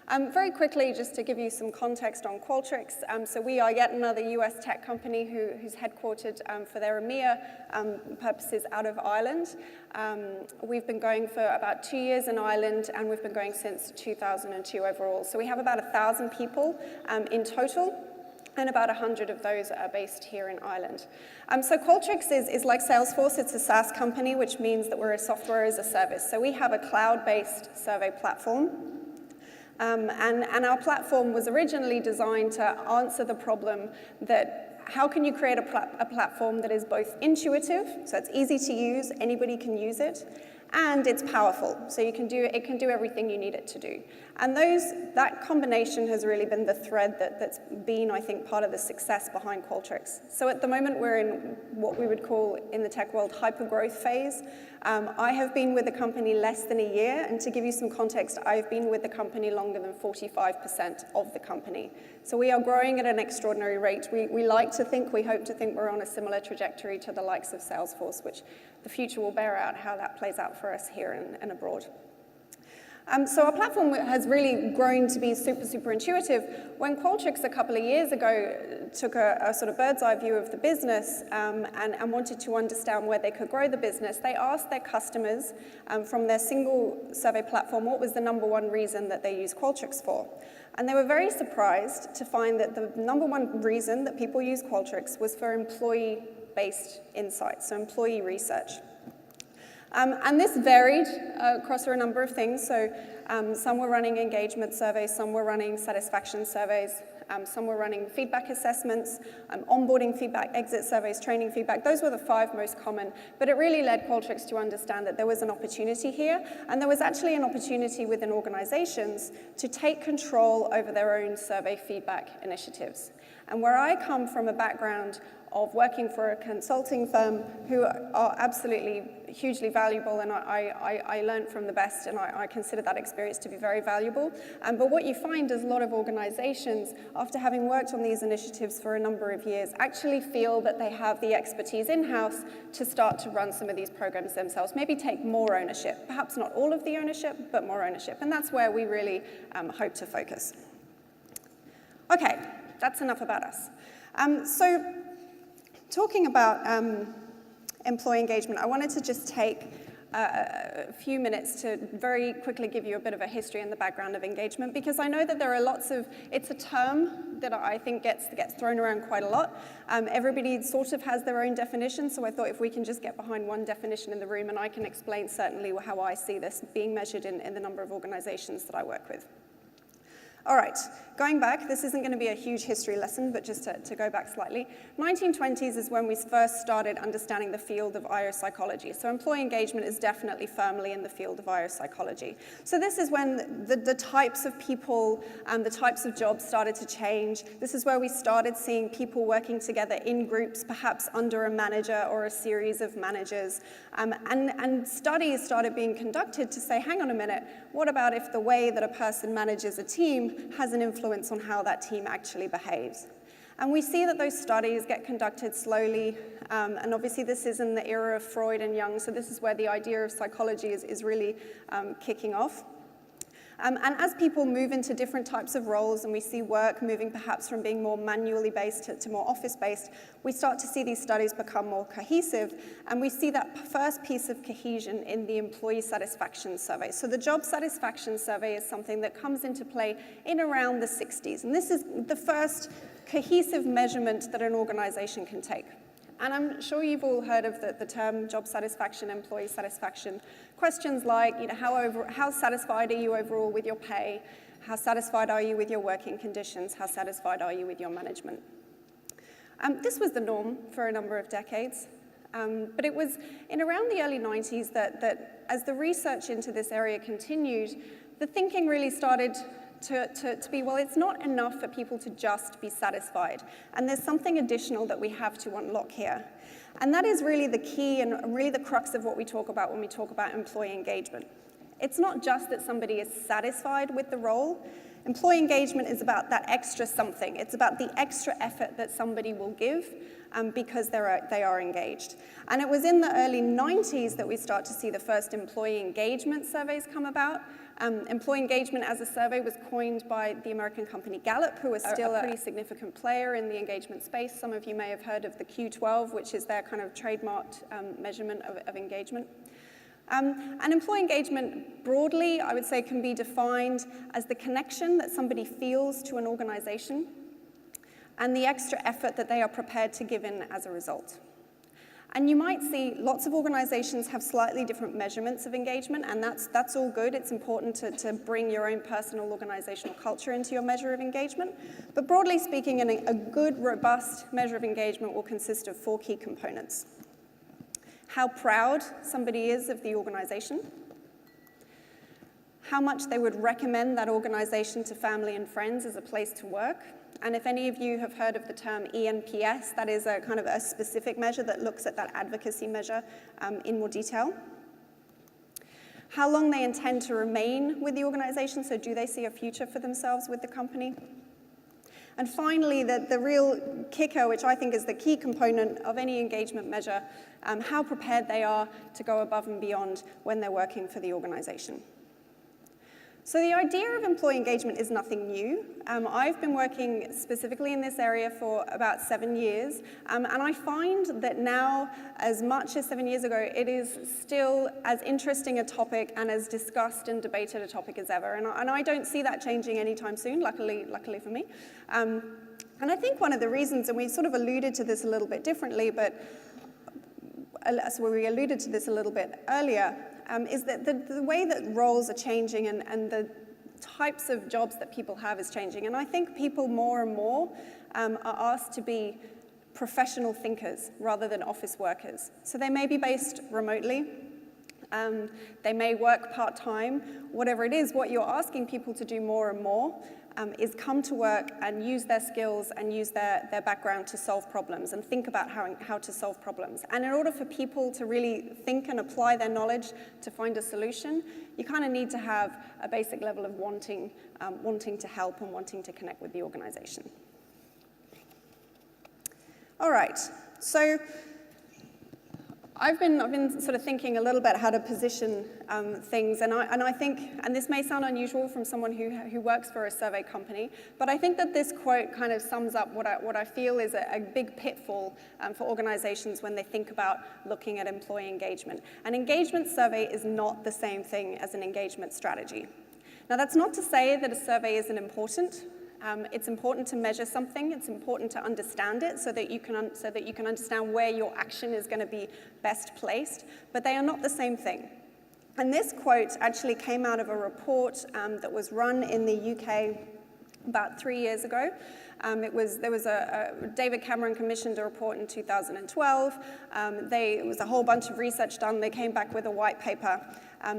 Very quickly, just to give you some context on Qualtrics, so we are yet another US tech company who's headquartered for their EMEA purposes out of Ireland. We've been going for about 2 years in Ireland, and we've been going since 2002 overall. So we have about 1,000 people in total, and about 100 of those are based here in Ireland. So Qualtrics is like Salesforce. It's a SaaS company, which means that we're a software as a service. So we have a cloud-based survey platform. And our platform was originally designed to answer the problem that how can you create a platform that is both intuitive, so it's easy to use, anybody can use it, and it's powerful, so it can do everything you need it to do. And that combination has really been the thread that's been, I think, part of the success behind Qualtrics. So at the moment, we're in what we would call, in the tech world, hypergrowth phase. I have been with the company less than a year, and to give you some context, I've been with the company longer than 45% of the company. So we are growing at an extraordinary rate. We hope to think we're on a similar trajectory to the likes of Salesforce, which the future will bear out how that plays out for us here and abroad. So our platform has really grown to be super, super intuitive. When Qualtrics a couple of years ago took a sort of bird's eye view of the business and wanted to understand where they could grow the business, they asked their customers from their single survey platform what was the #1 reason that they use Qualtrics for. And they were very surprised to find that the #1 reason that people use Qualtrics was for employee-based insights, so employee research. And this varied across a number of things. So some were running engagement surveys, some were running satisfaction surveys, some were running feedback assessments, onboarding feedback, exit surveys, training feedback. Those were the 5 most common. But it really led Qualtrics to understand that there was an opportunity here, and there was actually an opportunity within organizations to take control over their own survey feedback initiatives. And where I come from a background of working for a consulting firm who are absolutely hugely valuable, and I learned from the best, and I consider that experience to be very valuable. But what you find is a lot of organizations, after having worked on these initiatives for a number of years, actually feel that they have the expertise in-house to start to run some of these programs themselves, maybe take more ownership, perhaps not all of the ownership, but more ownership. And that's where we really hope to focus. Okay, that's enough about us. So talking about employee engagement, I wanted to just take a few minutes to very quickly give you a bit of a history and the background of engagement, because I know that there are lots of, it's a term that I think gets thrown around quite a lot. Everybody sort of has their own definition, so I thought if we can just get behind one definition in the room, and I can explain certainly how I see this being measured in the number of organizations that I work with. All right, going back, this isn't going to be a huge history lesson, but just to go back slightly. 1920s is when we first started understanding the field of IO psychology. So employee engagement is definitely firmly in the field of IO psychology. So this is when the types of people and the types of jobs started to change. This is where we started seeing people working together in groups, perhaps under a manager or a series of managers. And studies started being conducted to say, hang on a minute, what about if the way that a person manages a team has an influence on how that team actually behaves? And we see that those studies get conducted slowly, and obviously this is in the era of Freud and Jung, so this is where the idea of psychology is really kicking off. And as people move into different types of roles, and we see work moving perhaps from being more manually based to more office-based, we start to see these studies become more cohesive, and we see that first piece of cohesion in the employee satisfaction survey. So the job satisfaction survey is something that comes into play in around the 60s, and this is the first cohesive measurement that an organization can take. And I'm sure you've all heard of the term job satisfaction, employee satisfaction. Questions like, how satisfied are you overall with your pay? How satisfied are you with your working conditions? How satisfied are you with your management? This was the norm for a number of decades. But it was in around the early 90s that as the research into this area continued, the thinking really started to be, well, it's not enough for people to just be satisfied. And there's something additional that we have to unlock here. And that is really the key and really the crux of what we talk about when we talk about employee engagement. It's not just that somebody is satisfied with the role. Employee engagement is about that extra something. It's about the extra effort that somebody will give because they are engaged. And it was in the early 90s that we start to see the first employee engagement surveys come about. Employee engagement as a survey was coined by the American company Gallup, who is still a pretty significant player in the engagement space. Some of you may have heard of the Q12, which is their kind of trademarked measurement of engagement. And employee engagement, broadly, I would say, can be defined as the connection that somebody feels to an organization and the extra effort that they are prepared to give in as a result. And you might see lots of organizations have slightly different measurements of engagement, and that's all good. It's important to bring your own personal organizational culture into your measure of engagement. But broadly speaking, a good, robust measure of engagement will consist of 4 key components. How proud somebody is of the organization, how much they would recommend that organization to family and friends as a place to work. And if any of you have heard of the term ENPS, that is a kind of a specific measure that looks at that advocacy measure in more detail. How long they intend to remain with the organization, so do they see a future for themselves with the company? And finally, the real kicker, which I think is the key component of any engagement measure, how prepared they are to go above and beyond when they're working for the organization. So the idea of employee engagement is nothing new. I've been working specifically in this area for about 7 years, and I find that now, as much as 7 years ago, it is still as interesting a topic and as discussed and debated a topic as ever. And I don't see that changing anytime soon, luckily for me. And I think one of the reasons, and we sort of alluded to this a little bit differently, but so we alluded to this a little bit earlier, is that the way that roles are changing and the types of jobs that people have is changing. And I think people more and more are asked to be professional thinkers rather than office workers. So they may be based remotely. They may work part-time. Whatever it is, what you're asking people to do more and more is come to work and use their skills and use their background to solve problems and think about how to solve problems. And in order for people to really think and apply their knowledge to find a solution, you kind of need to have a basic level of wanting to help and wanting to connect with the organization. All right, so I've been sort of thinking a little bit how to position things, and I think, and this may sound unusual from someone who works for a survey company, but I think that this quote kind of sums up what I feel is a big pitfall for organizations when they think about looking at employee engagement. An engagement survey is not the same thing as an engagement strategy. Now, that's not to say that a survey isn't important. It's important to measure something. It's important to understand it so that you can understand where your action is going to be best placed. But they are not the same thing. And this quote actually came out of a report that was run in the UK about 3 years ago. David Cameron commissioned a report in 2012. It was a whole bunch of research done. They came back with a white paper.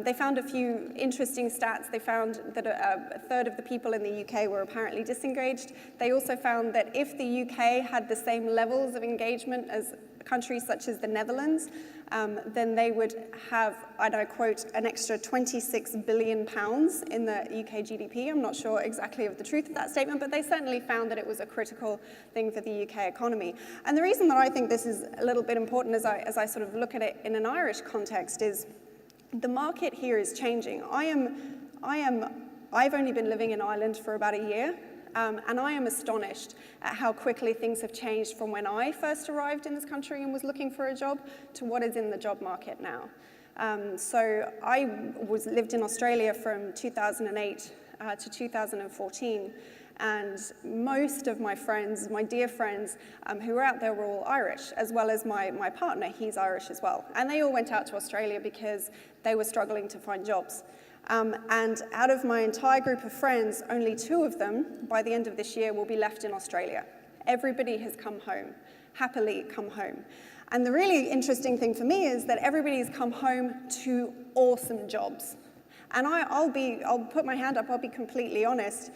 They found a few interesting stats. They found that a third of the people in the UK were apparently disengaged. They also found that if the UK had the same levels of engagement as countries such as the Netherlands, then they would have, and I quote, an extra £26 billion in the UK GDP. I'm not sure exactly of the truth of that statement, but they certainly found that it was a critical thing for the UK economy. And the reason that I think this is a little bit important as I sort of look at it in an Irish context is the market here is changing. I've only been living in Ireland for about a year, and I am astonished at how quickly things have changed from when I first arrived in this country and was looking for a job to what is in the job market now. So I lived in Australia from 2008 to 2014, and most of my friends, my dear friends who were out there were all Irish, as well as my partner, he's Irish as well. And they all went out to Australia because they were struggling to find jobs. And out of my entire group of friends, only 2 of them, by the end of this year, will be left in Australia. Everybody has come home, happily come home. And the really interesting thing for me is that everybody's come home to awesome jobs. And I'll put my hand up, I'll be completely honest.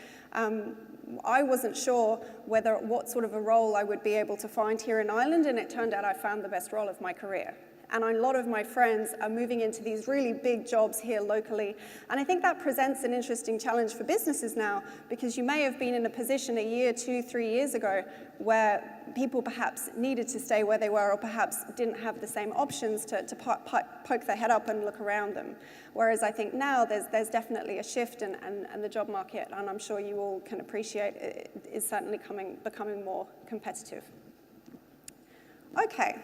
I wasn't sure what sort of a role I would be able to find here in Ireland, and it turned out I found the best role of my career. and a lot of my friends are moving into these really big jobs here locally. And I think that presents an interesting challenge for businesses now, because you may have been in a position a year, 2, 3 years ago where people perhaps needed to stay where they were, or perhaps didn't have the same options to poke their head up and look around them. Whereas I think now there's definitely a shift, and the job market, and I'm sure you all can appreciate, is certainly becoming more competitive. Okay.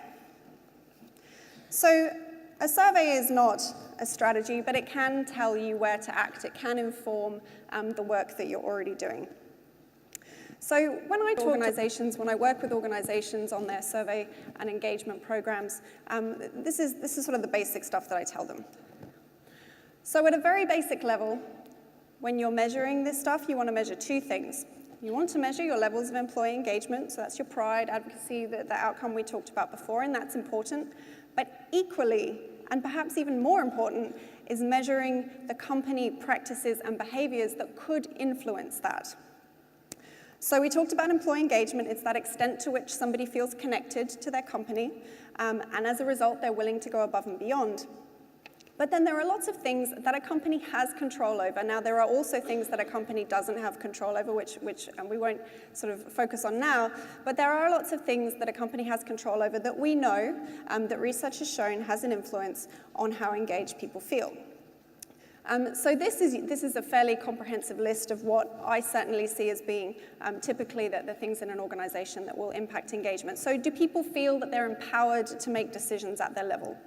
So a survey is not a strategy, but it can tell you where to act. It can inform the work that you're already doing. So when I work with organizations on their survey and engagement programs, this is sort of the basic stuff that I tell them. So at a very basic level, when you're measuring this stuff, you want to measure 2 things. You want to measure your levels of employee engagement, so that's your pride, advocacy, the outcome we talked about before, and that's important. But equally, and perhaps even more important, is measuring the company practices and behaviors that could influence that. So we talked about employee engagement. It's that extent to which somebody feels connected to their company, and as a result, they're willing to go above and beyond. But then there are lots of things that a company has control over. Now, there are also things that a company doesn't have control over, which we won't sort of focus on now. But there are lots of things that a company has control over that we know, that research has shown has an influence on how engaged people feel. So this is a fairly comprehensive list of what I certainly see as being typically the things in an organization that will impact engagement. So do people feel that they're empowered to make decisions at their level?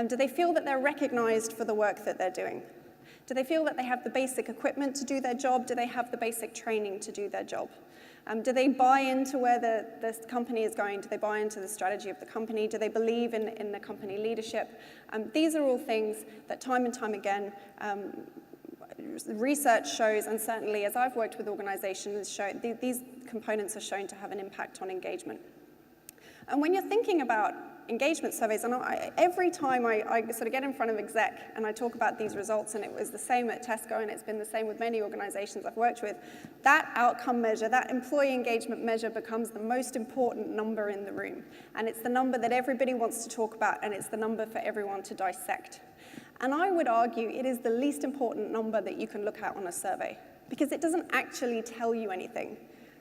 Do they feel that they're recognized for the work that they're doing? Do they feel that they have the basic equipment to do their job? Do they have the basic training to do their job? Do they buy into where the company is going? Do they buy into the strategy of the company? Do they believe in the company leadership? These are all things that time and time again, research shows, and certainly as I've worked with organizations, these components are shown to have an impact on engagement. And when you're thinking about engagement surveys, and every time I sort of get in front of exec and I talk about these results, and it was the same at Tesco, and it's been the same with many organizations I've worked with, that outcome measure, that employee engagement measure becomes the most important number in the room. And it's the number that everybody wants to talk about, and it's the number for everyone to dissect. And I would argue it is the least important number that you can look at on a survey, because it doesn't actually tell you anything.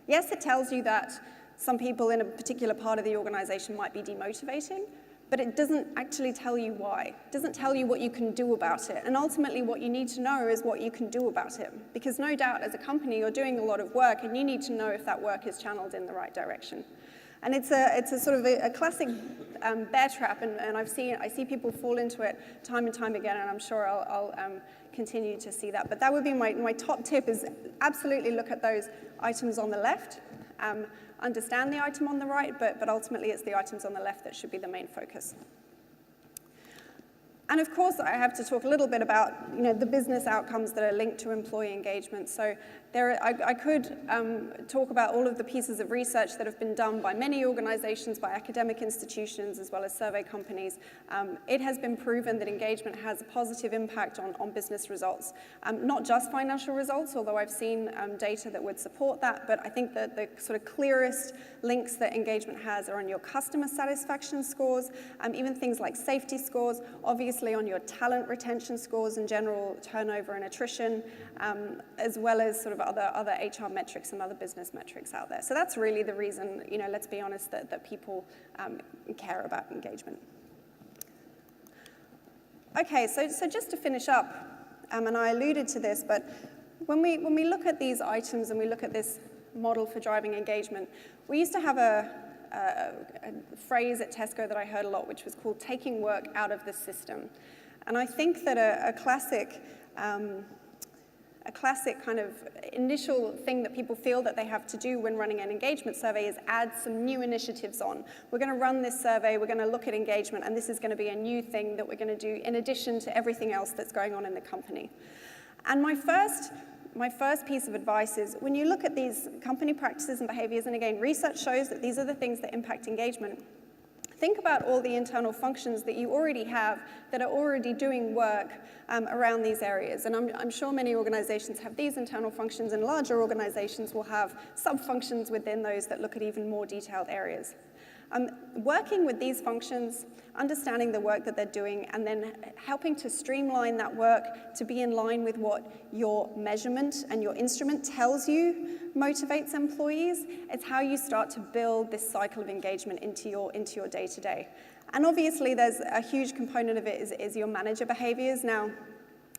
Yes, it tells you that some people in a particular part of the organization might be demotivating, but it doesn't actually tell you why. It doesn't tell you what you can do about it. And ultimately, what you need to know is what you can do about it. Because no doubt, as a company, you're doing a lot of work, and you need to know if that work is channeled in the right direction. And it's a sort of a classic bear trap, and I see people fall into it time and time again, and I'm sure I'll continue to see that. But that would be my top tip, is absolutely look at those items on the left. Understand the item on the right, but ultimately it's the items on the left that should be the main focus. And of course, I have to talk a little bit about the business outcomes that are linked to employee engagement. So I could talk about all of the pieces of research that have been done by many organizations, by academic institutions, as well as survey companies. It has been proven that engagement has a positive impact on business results. Not just financial results, although I've seen data that would support that, but I think that the sort of clearest links that engagement has are on your customer satisfaction scores, even things like safety scores, obviously on your talent retention scores and general turnover and attrition, as well as sort of other HR metrics and other business metrics out there. So that's really the reason, let's be honest, that people care about engagement. Okay, so just to finish up, and I alluded to this, but when we look at these items and we look at this model for driving engagement, we used to have a phrase at Tesco that I heard a lot, which was called taking work out of the system. And I think that a classic kind of initial thing that people feel that they have to do when running an engagement survey is add some new initiatives on. We're going to run this survey, we're going to look at engagement, and this is going to be a new thing that we're going to do in addition to everything else that's going on in the company. And my first piece of advice is, when you look at these company practices and behaviors, and again, research shows that these are the things that impact engagement, think about all the internal functions that you already have that are already doing work around these areas. And I'm sure many organizations have these internal functions, and larger organizations will have sub-functions within those that look at even more detailed areas. Working with these functions, understanding the work that they're doing, and then helping to streamline that work to be in line with what your measurement and your instrument tells you motivates employees. It's how you start to build this cycle of engagement into your day-to-day. And obviously, there's a huge component of it is your manager behaviors. Now,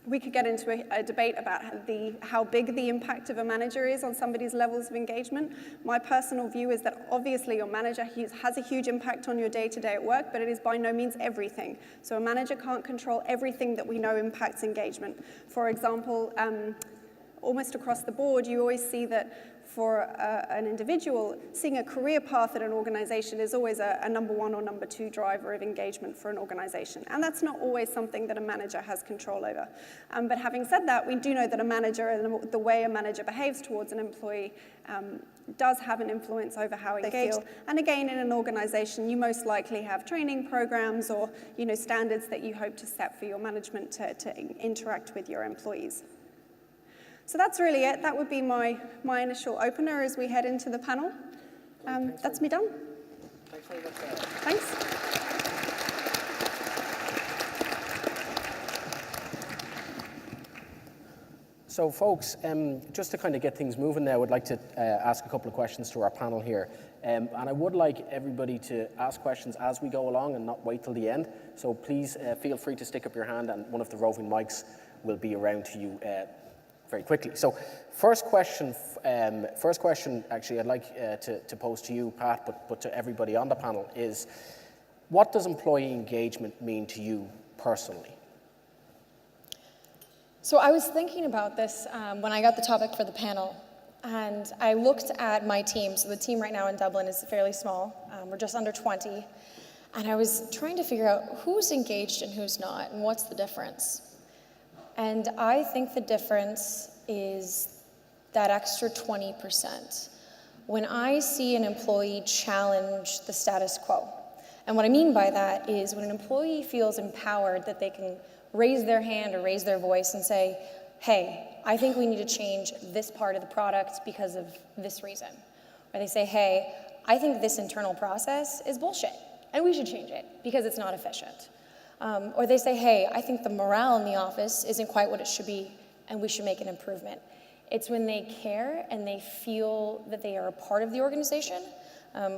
we could get into a debate about how big the impact of a manager is on somebody's levels of engagement. My personal view is that obviously your manager has a huge impact on your day-to-day at work, but it is by no means everything. So a manager can't control everything that we know impacts engagement. For example, almost across the board, you always see that for an individual, seeing a career path at an organization is always a number one or number two driver of engagement for an organization. And that's not always something that a manager has control over. But having said that, we do know that a manager and the way a manager behaves towards an employee does have an influence over how they feel. And again, in an organization, you most likely have training programs or standards that you hope to set for your management to interact with your employees. So that's really it. That would be my initial opener as we head into the panel. That's me done. Thanks very much. Thanks. So folks, just to kind of get things moving now, I would like to ask a couple of questions to our panel here. And I would like everybody to ask questions as we go along and not wait till the end. So please feel free to stick up your hand, and one of the roving mics will be around to you very quickly. So first question actually I'd like to pose to you, Pat, but to everybody on the panel is, what does employee engagement mean to you personally? So I was thinking about this when I got the topic for the panel, and I looked at my team. So the team right now in Dublin is fairly small. We're just under 20. And I was trying to figure out who's engaged and who's not, and what's the difference. And I think the difference is that extra 20%. When I see an employee challenge the status quo, and what I mean by that is when an employee feels empowered that they can raise their hand or raise their voice and say, hey, I think we need to change this part of the product because of this reason. Or they say, hey, I think this internal process is bullshit, and we should change it because it's not efficient. Or they say, hey, I think the morale in the office isn't quite what it should be, and we should make an improvement. It's when they care and they feel that they are a part of the organization.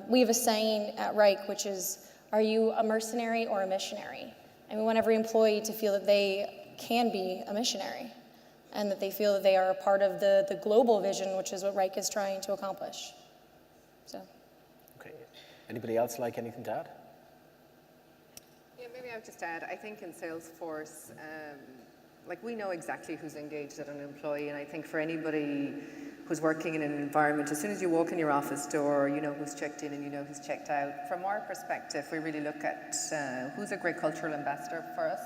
We have a saying at Wrike, which is, are you a mercenary or a missionary? And we want every employee to feel that they can be a missionary and that they feel that they are a part of the global vision, which is what Wrike is trying to accomplish. So. Okay. Anybody else like anything to add? Yeah, maybe I would just add, I think in Salesforce, we know exactly who's engaged as an employee, and I think for anybody who's working in an environment, as soon as you walk in your office door, you know who's checked in and you know who's checked out. From our perspective, we really look at who's a great cultural ambassador for us,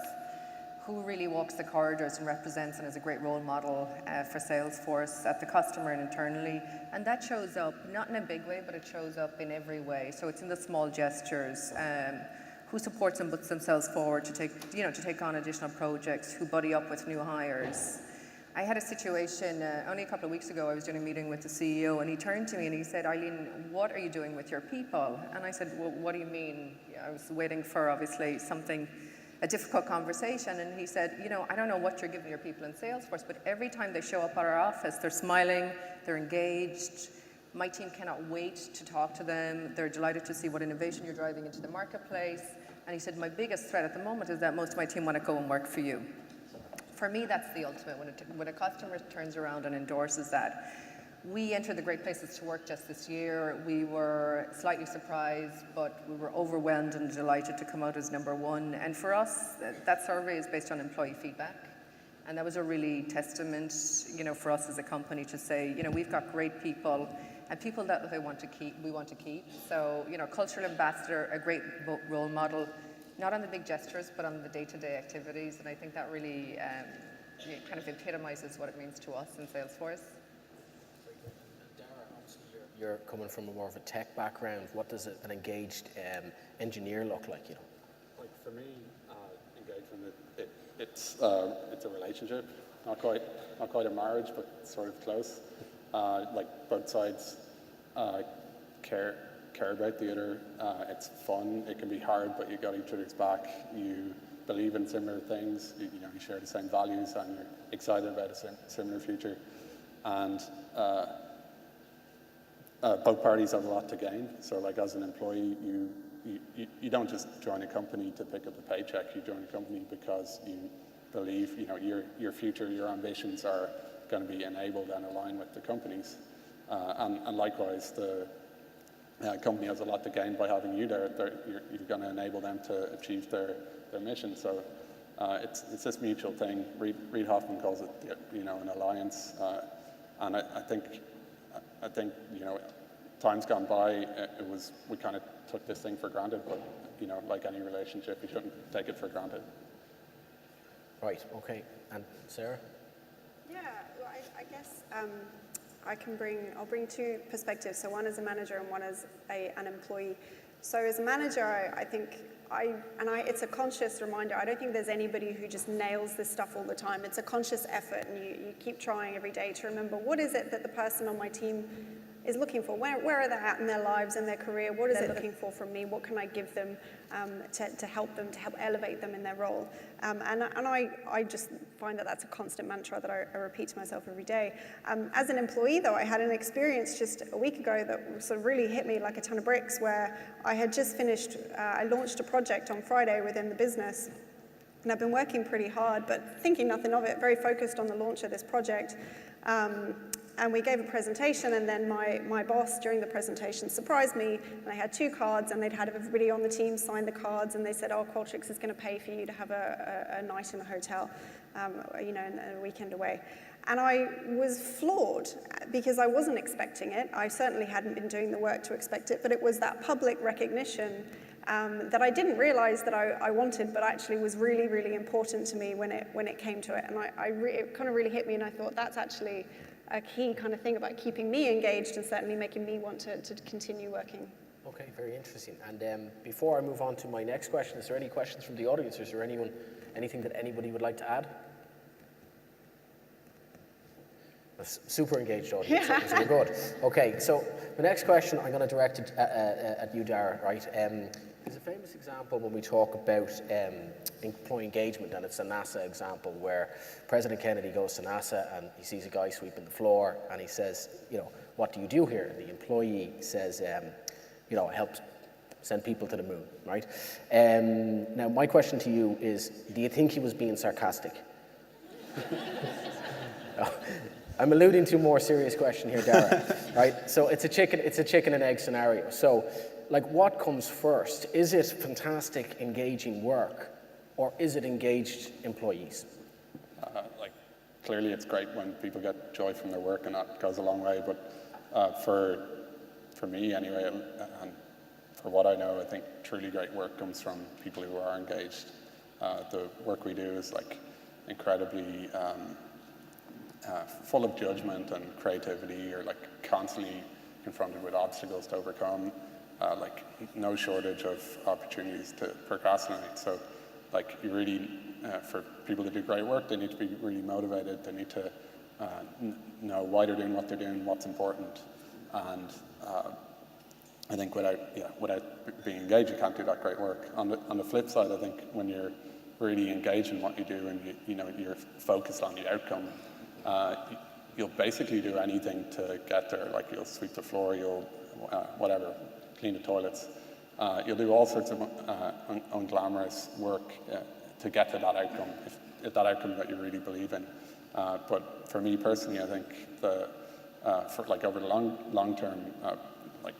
who really walks the corridors and represents and is a great role model for Salesforce at the customer and internally. And that shows up, not in a big way, but it shows up in every way. So it's in the small gestures. Who supports and puts themselves forward to take on additional projects, who buddy up with new hires. I had a situation only a couple of weeks ago. I was doing a meeting with the CEO, and he turned to me and he said, Eileen, what are you doing with your people? And I said, well, what do you mean? I was waiting for, obviously, a difficult conversation, and he said, I don't know what you're giving your people in Salesforce, but every time they show up at our office, they're smiling, they're engaged. My team cannot wait to talk to them. They're delighted to see what innovation you're driving into the marketplace. And he said, my biggest threat at the moment is that most of my team want to go and work for you. For me, that's the ultimate. When a customer turns around and endorses that. We entered the Great Places to Work just this year. We were slightly surprised, but we were overwhelmed and delighted to come out as #1. And for us, that survey is based on employee feedback. And that was a really testament, for us as a company to say, we've got great people and people that we want to keep. So, cultural ambassador, a great role model, not on the big gestures, but on the day-to-day activities. And I think that really kind of epitomizes what it means to us in Salesforce. Darragh, obviously you're coming from more of a tech background. What does an engaged engineer look like? Like for me, engagement, it's a relationship, not quite a marriage, but sort of close. Like both sides care care about the other. It's fun. It can be hard, but you got each other's back. You believe in similar things. You share the same values, and you're excited about a similar future. And both parties have a lot to gain. So, like as an employee, you don't just join a company to pick up a paycheck. You join a company because you believe, your future, your ambitions are going to be enabled and aligned with the company's. And likewise, the company has a lot to gain by having you there. You're going to enable them to achieve their mission. So it's this mutual thing. Reid Hoffman calls it, an alliance. And I think times gone by, we kind of took this thing for granted. But like any relationship, you shouldn't take it for granted. Right. Okay. And Sarah? Yeah. Well, I guess. I'll bring two perspectives. So one as a manager and one as an employee. So as a manager, I think it's a conscious reminder. I don't think there's anybody who just nails this stuff all the time. It's a conscious effort, and you keep trying every day to remember what is it that the person on my team is looking for. Where are they at in their lives and their career? What is it looking for from me? What can I give them to help elevate them in their role? And I just find that that's a constant mantra that I repeat to myself every day. As an employee, though, I had an experience just a week ago that sort of really hit me like a ton of bricks, where I had just finished, I launched a project on Friday within the business. And I've been working pretty hard, but thinking nothing of it, very focused on the launch of this project. And we gave a presentation, and then my boss during the presentation surprised me, and they had 2 cards, and they'd had everybody on the team sign the cards, and they said, Qualtrics is going to pay for you to have a night in the hotel, and a weekend away. And I was floored because I wasn't expecting it. I certainly hadn't been doing the work to expect it, but it was that public recognition that I didn't realize that I wanted, but actually was really, really important to me when it came to it. And it kind of really hit me, and I thought that's actually a key kind of thing about keeping me engaged and certainly making me want to continue working. Okay, very interesting. And before I move on to my next question, is there any questions from the audience? Is there anything that anybody would like to add? A super engaged audience, so we're good. Okay, so the next question I'm going to direct it at you, Darragh, right? There's a famous example when we talk about employee engagement, and it's a NASA example where President Kennedy goes to NASA and he sees a guy sweeping the floor and he says, what do you do here? And the employee says, I help send people to the moon, right? Now, my question to you is, do you think he was being sarcastic? I'm alluding to a more serious question here, Darragh, right? So it's a chicken and egg scenario. So, what comes first? Is it fantastic, engaging work, or is it engaged employees? Clearly it's great when people get joy from their work, and that goes a long way. But for me anyway, and for what I know, I think truly great work comes from people who are engaged. The work we do is incredibly full of judgment and creativity. You're constantly confronted with obstacles to overcome. No shortage of opportunities to procrastinate. So, you really, for people to do great work, they need to be really motivated. They need to know why they're doing what they're doing, what's important. And I think without being engaged, you can't do that great work. On the flip side, I think when you're really engaged in what you do and you're focused on the outcome, you'll basically do anything to get there. You'll sweep the floor, you'll clean the toilets. You'll do all sorts of unglamorous work to get to that outcome, if that outcome that you really believe in. But for me personally, I think over the long term,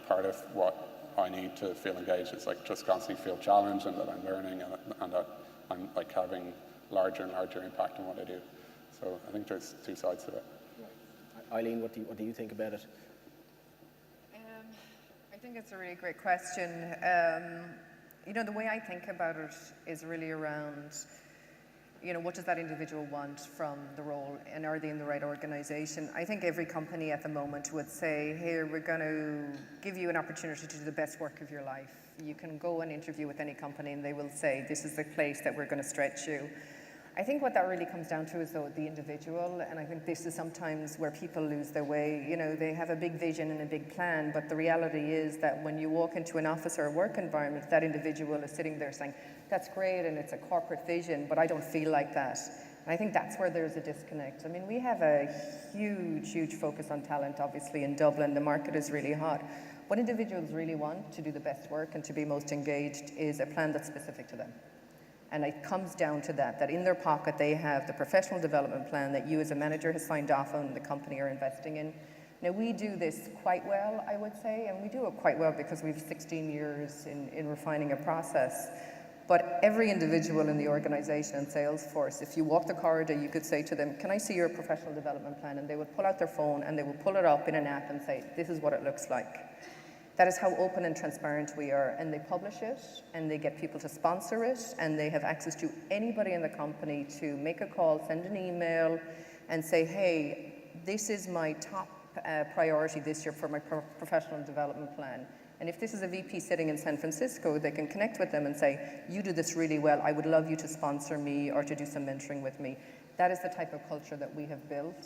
part of what I need to feel engaged is just constantly feel challenged, and that I'm learning, and that I'm having larger and larger impact on what I do. So I think there's 2 sides to it. Eileen, what do you think about it? I think it's a really great question. The way I think about it is really around, what does that individual want from the role, and are they in the right organization? I think every company at the moment would say, here, we're going to give you an opportunity to do the best work of your life. You can go and interview with any company and they will say, this is the place that we're going to stretch you. I think what that really comes down to is though the individual, and I think this is sometimes where people lose their way. You know, they have a big vision and a big plan, but the reality is that when you walk into an office or a work environment, that individual is sitting there saying, that's great and it's a corporate vision, but I don't feel like that. And I think that's where there's a disconnect. I mean, we have a huge focus on talent, obviously, in Dublin. The market is really hot. What individuals really want to do the best work and to be most engaged is a plan that's specific to them. And it comes down to that in their pocket they have the professional development plan that you as a manager has signed off on and the company are investing in. Now we do this quite well, I would say, and we do it quite well because we've 16 years in refining a process. But every individual in the organization and Salesforce, if you walk the corridor, you could say to them, can I see your professional development plan? And they would pull out their phone and they would pull it up in an app and say, this is what it looks like. That is how open and transparent we are, and they publish it, and they get people to sponsor it, and they have access to anybody in the company to make a call, send an email, and say, hey, this is my top priority this year for my professional development plan. And if this is a VP sitting in San Francisco, they can connect with them and say, you do this really well, I would love you to sponsor me or to do some mentoring with me. That is the type of culture that we have built.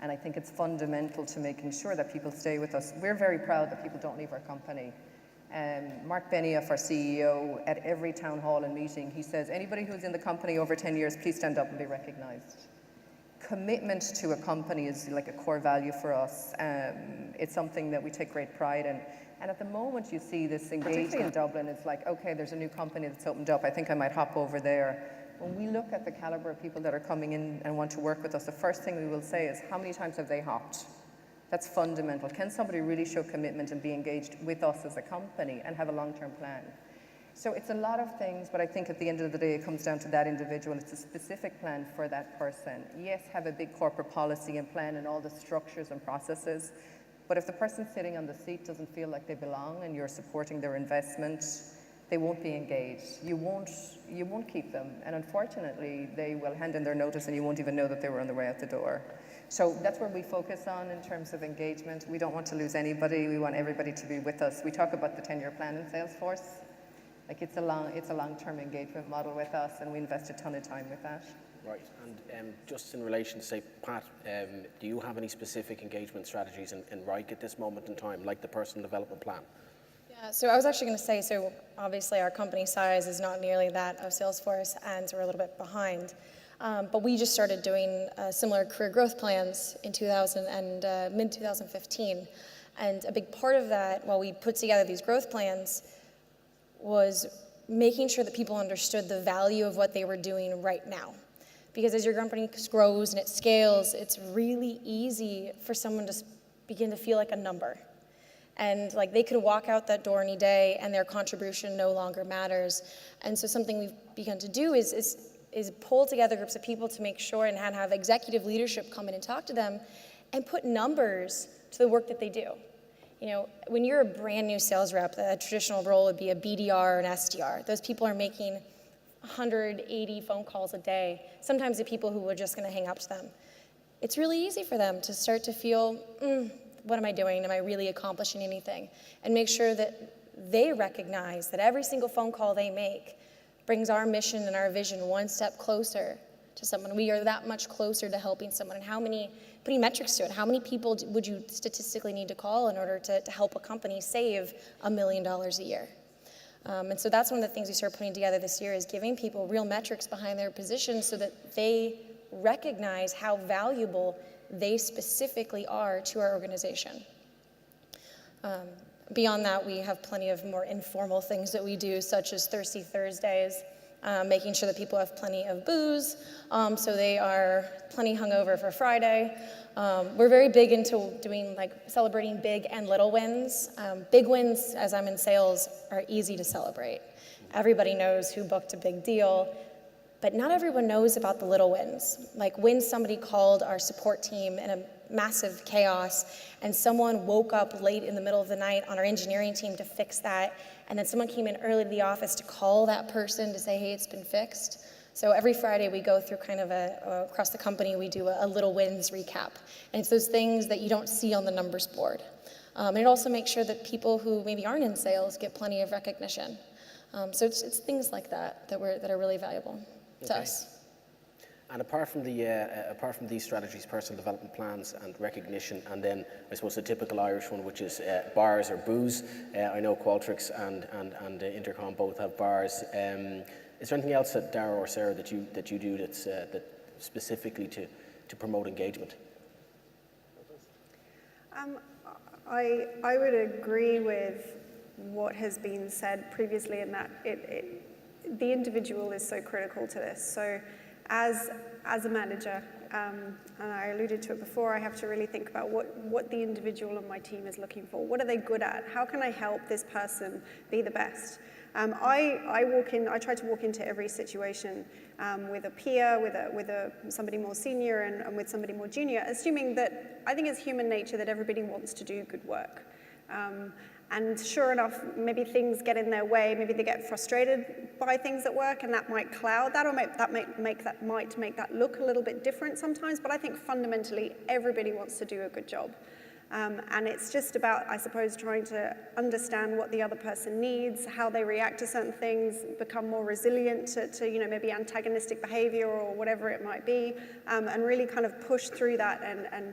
And I think it's fundamental to making sure that people stay with us. We're very proud that people don't leave our company. Mark Benioff, our CEO, at every town hall and meeting, he says, anybody who's in the company over 10 years, please stand up and be recognized. Commitment to a company is like a core value for us. It's something that we take great pride in. And at the moment you see this engagement in Dublin, it's like, okay, there's a new company that's opened up. I think I might hop over there. When we look at the caliber of people that are coming in and want to work with us, the first thing we will say is, how many times have they hopped? That's fundamental. Can somebody really show commitment and be engaged with us as a company and have a long-term plan? So it's a lot of things, but I think at the end of the day, it comes down to that individual. It's a specific plan for that person. Yes, have a big corporate policy and plan and all the structures and processes, but if the person sitting on the seat doesn't feel like they belong and you're supporting their investment, they won't be engaged. You won't keep them. And unfortunately, they will hand in their notice and you won't even know that they were on their way out the door. So that's where we focus on in terms of engagement. We don't want to lose anybody. We want everybody to be with us. We talk about the 10-year plan in Salesforce. Like it's a long-term engagement model with us, and we invest a ton of time with that. Right, and just in relation to, say, Pat, do you have any specific engagement strategies in Wrike at this moment in time, like the personal development plan? Yeah, so I was actually going to say, so obviously our company size is not nearly that of Salesforce, and so we're a little bit behind. But we just started doing similar career growth plans in mid-2015. And a big part of that, while we put together these growth plans, was making sure that people understood the value of what they were doing right now. Because as your company grows and it scales, it's really easy for someone to begin to feel like a number. And like they could walk out that door any day and their contribution no longer matters. And so something we've begun to do is pull together groups of people to make sure and have executive leadership come in and talk to them and put numbers to the work that they do. You know, when you're a brand new sales rep, a traditional role would be a BDR or an SDR. Those people are making 180 phone calls a day, sometimes the people who are just going to hang up to them. It's really easy for them to start to feel, what am I doing? Am I really accomplishing anything? And make sure that they recognize that every single phone call they make brings our mission and our vision one step closer to someone. We are that much closer to helping someone. And putting metrics to it, how many people would you statistically need to call in order to help a company save $1 million a year? And so that's one of the things we started putting together this year, is giving people real metrics behind their positions so that they recognize how valuable they specifically are to our organization. Beyond that, we have plenty of more informal things that we do, such as Thirsty Thursdays, making sure that people have plenty of booze, so they are plenty hungover for Friday. We're very big into doing celebrating big and little wins. Big wins, as I'm in sales, are easy to celebrate. Everybody knows who booked a big deal, but not everyone knows about the little wins. Like when somebody called our support team in a massive chaos and someone woke up late in the middle of the night on our engineering team to fix that, and then someone came in early to the office to call that person to say, hey, it's been fixed. So every Friday we go through kind of across the company, we do a little wins recap. And it's those things that you don't see on the numbers board. And it also makes sure that people who maybe aren't in sales get plenty of recognition. So it's things like that are really valuable to us. And apart from these strategies, personal development plans and recognition, and then I suppose the typical Irish one, which is bars or booze. I know Qualtrics and Intercom both have bars. Is there anything else that Darragh or Sarah that you do that's that specifically to promote engagement? I would agree with what has been said previously in that the individual is so critical to this. So as a manager, and I alluded to it before, I have to really think about what the individual on my team is looking for. What are they good at? How can I help this person be the best? I try to walk into every situation with a peer, with somebody more senior and with somebody more junior, assuming that I think it's human nature that everybody wants to do good work. And sure enough, maybe things get in their way, maybe they get frustrated by things at work, and that might cloud that, or that might make that look a little bit different sometimes, but I think fundamentally everybody wants to do a good job. And it's just about, I suppose, trying to understand what the other person needs, how they react to certain things, become more resilient to maybe antagonistic behavior or whatever it might be, and really kind of push through that and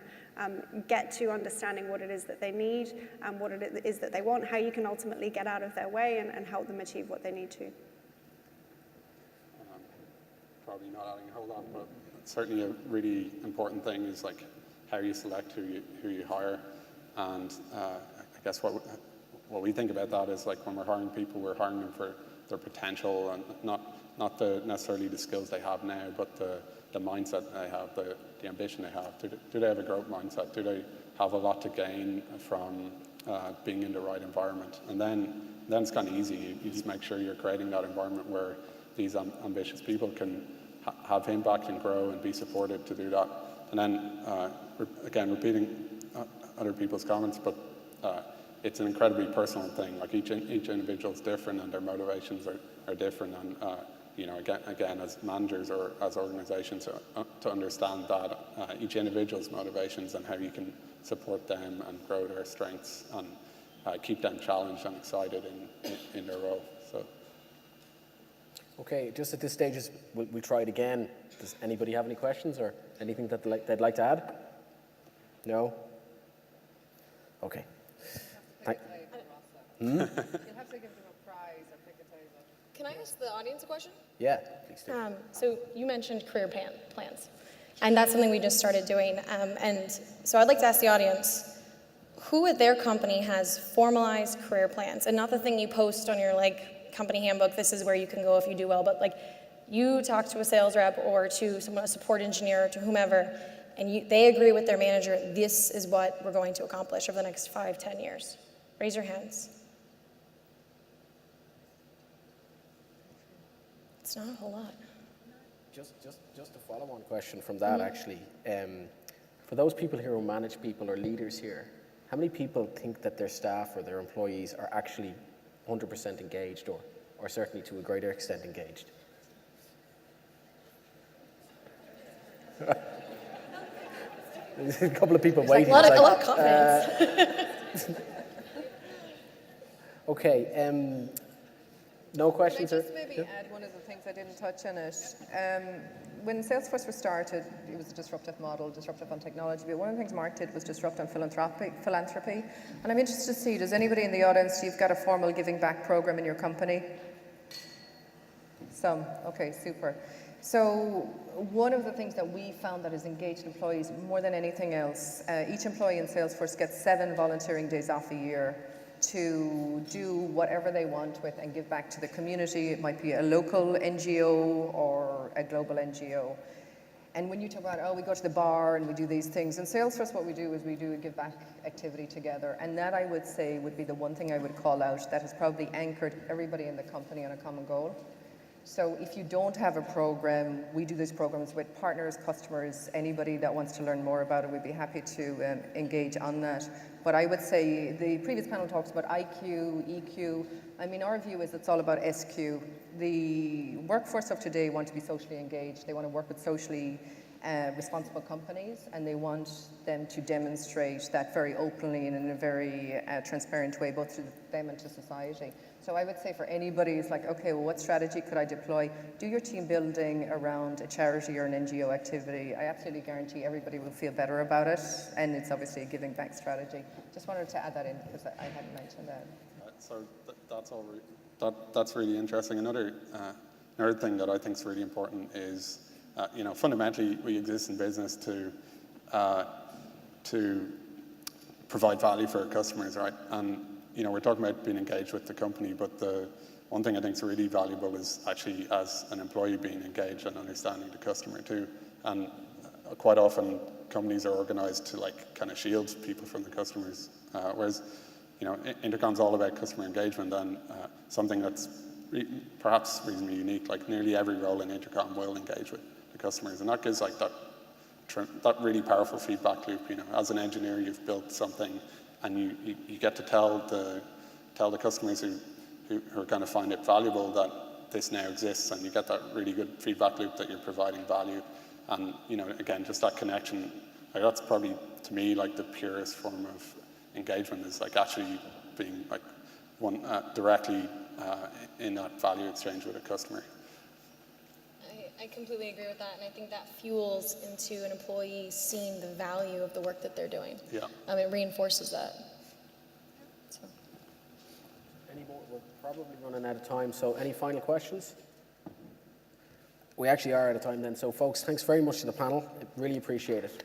get to understanding what it is that they need and what it is that they want, how you can ultimately get out of their way and help them achieve what they need to. Probably not adding a whole lot, but certainly a really important thing is like how you select who you hire. And I guess what we think about that is like when we're hiring people, we're hiring them for their potential and not necessarily the skills they have now, but the mindset they have, the ambition they have. Do they have a growth mindset? Do they have a lot to gain from being in the right environment? And then it's kind of easy. You just make sure you're creating that environment where these ambitious people can have impact and grow and be supported to do that. And then, again, repeating other people's comments, but it's an incredibly personal thing. Like each individual is different and their motivations are different. And, again, as managers or as organizations, to understand that each individual's motivations and how you can support them and grow their strengths and keep them challenged and excited in their role. So. Okay, just at this stage, we'll try it again. Does anybody have any questions or anything that they'd like to add? No? Okay. You'll have to give them a prize or pick a table. Can I ask the audience a question? Yeah, please do. So you mentioned career plans, and that's something we just started doing. And so I'd like to ask the audience, who at their company has formalized career plans? And not the thing you post on your company handbook, this is where you can go if you do well, but you talk to a sales rep or to a support engineer or to whomever, and they agree with their manager, this is what we're going to accomplish over the next 5-10 years. Raise your hands. It's not a whole lot. Just a follow-on question from that, actually. For those people here who manage people or leaders here, how many people think that their staff or their employees are actually 100% engaged or certainly to a greater extent engaged? There's a couple of people waiting. A lot of confidence. Okay, no questions? Can I just maybe add one of the things I didn't touch on it? When Salesforce was started, it was a disruptive model, disruptive on technology, but one of the things Mark did was disrupt on philanthropy. And I'm interested to see, does anybody in the audience, you've got a formal giving back program in your company? Some, okay, super. So one of the things that we found that has engaged employees more than anything else, each employee in Salesforce gets 7 volunteering days off a year to do whatever they want with and give back to the community. It might be a local NGO or a global NGO. And when you talk about, we go to the bar and we do these things, in Salesforce what we do is we do a give back activity together. And that I would say would be the one thing I would call out that has probably anchored everybody in the company on a common goal. So if you don't have a program, we do these programs with partners, customers, anybody that wants to learn more about it, we'd be happy to engage on that. But I would say the previous panel talks about IQ, EQ. I mean, our view is it's all about SQ. The workforce of today want to be socially engaged. They want to work with socially responsible companies, and they want them to demonstrate that very openly and in a very transparent way, both to them and to society. So I would say for anybody who's like, okay, well, what strategy could I deploy? Do your team building around a charity or an NGO activity. I absolutely guarantee everybody will feel better about it, and it's obviously a giving back strategy. Just wanted to add that in because I hadn't mentioned that. So that's really interesting. Another thing that I think is really important is, fundamentally we exist in business to provide value for our customers, right? And we're talking about being engaged with the company, but the one thing I think is really valuable is actually as an employee being engaged and understanding the customer too. And quite often companies are organized to kind of shield people from the customers, whereas Intercom's all about customer engagement, and something that's perhaps reasonably unique, like nearly every role in Intercom will engage with the customers, and that gives that really powerful feedback loop. As an engineer, you've built something, and you get to tell the customers who are going to find it valuable that this now exists, and you get that really good feedback loop that you're providing value. And again, just that connection, that's probably to me the purest form of engagement, is actually being directly in that value exchange with a customer. I completely agree with that, and I think that fuels into an employee seeing the value of the work that they're doing. Yeah. It reinforces that. So. Any more? We're probably running out of time, so any final questions? We actually are out of time then, so folks, thanks very much to the panel. I really appreciate it.